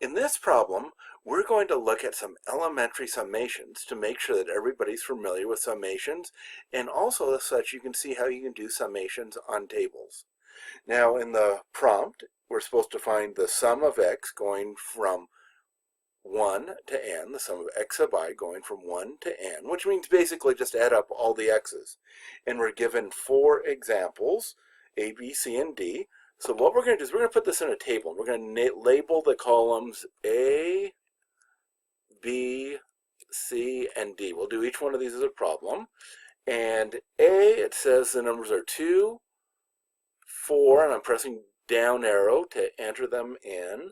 In this problem, we're going to look at some elementary summations to make sure that everybody's familiar with summations, and also such you can see how you can do summations on tables. Now in the prompt, we're supposed to find the sum of x going from 1 to n, the sum of x sub I going from 1 to n, which means basically just add up all the x's. And we're given 4 examples, A, B, C, and D. So what we're going to do is we're going to put this in a table. We're going to label the columns A, B, C, and D. We'll do each one of these as a problem. And A, it says the numbers are 2, 4, and I'm pressing down arrow to enter them in,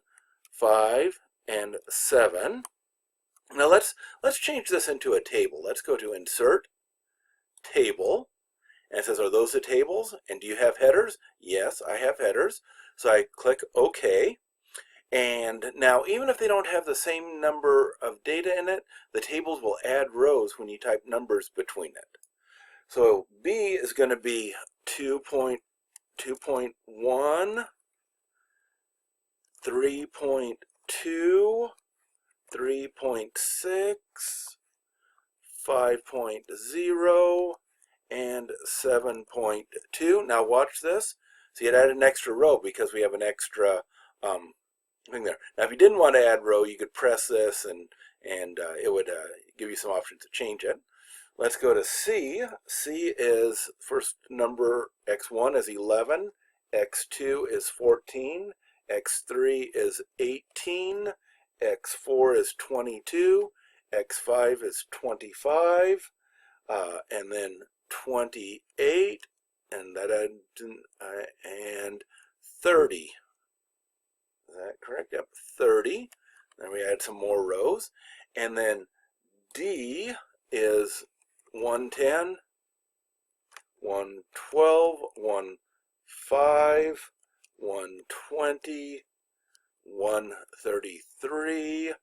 5, and 7. Now let's change this into a table. Let's go to Insert, Table, and it says, are those the tables? And do you have headers? Yes, I have headers. So I click OK. And now even if they don't have the same number of data in it, the tables will add rows when you type numbers between it. So B is going to be 2.1, 3.2, 3.6, 5.0, and 7.2. Now watch this. See, it added an extra row because we have an extra thing there. Now if you didn't want to add row, you could press this and it would give you some options to change it. Let's go to C. C is first number, x1 is 11, x2 is 14, x3 is 18, x4 is 22, x5 is 25, and then 28, and that and 30. Is that correct? Yep, 30. Then we add some more rows, and then D is 110, 112, 15, 120, 133,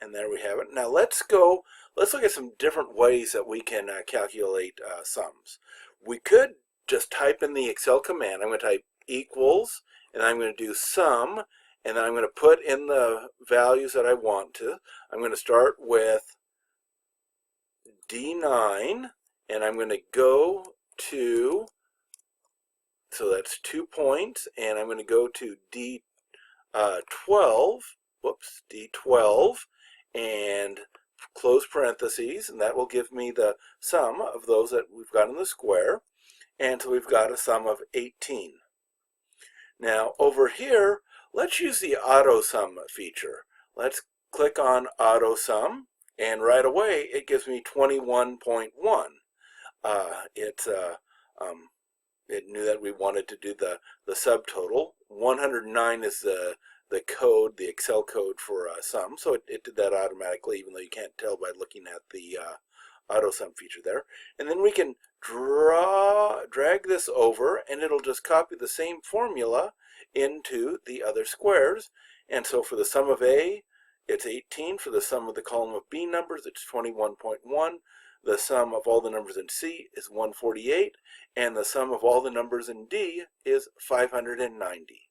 and there we have it. Now let's look at some different ways that we can calculate sums. We could just type in the Excel command. I'm going to type equals, and I'm going to do sum, and then I'm going to put in the values that I want to. I'm going to start with D9, and I'm going to go to, so that's 2 points, and I'm going to go to D12, D12, and close parentheses, and that will give me the sum of those that we've got in the square, and so we've got a sum of 18. Now over here, let's use the auto sum feature. Let's click on auto sum, and right away it gives me 21.1. It knew that we wanted to do the subtotal. 109 is the code, the Excel code for sum, so it did that automatically, even though you can't tell by looking at the auto sum feature there. And then we can drag this over, and it'll just copy the same formula into the other squares. And so for the sum of A, it's 18. For the sum of the column of B numbers, it's 21.1. The sum of all the numbers in C is 148, and the sum of all the numbers in D is 590.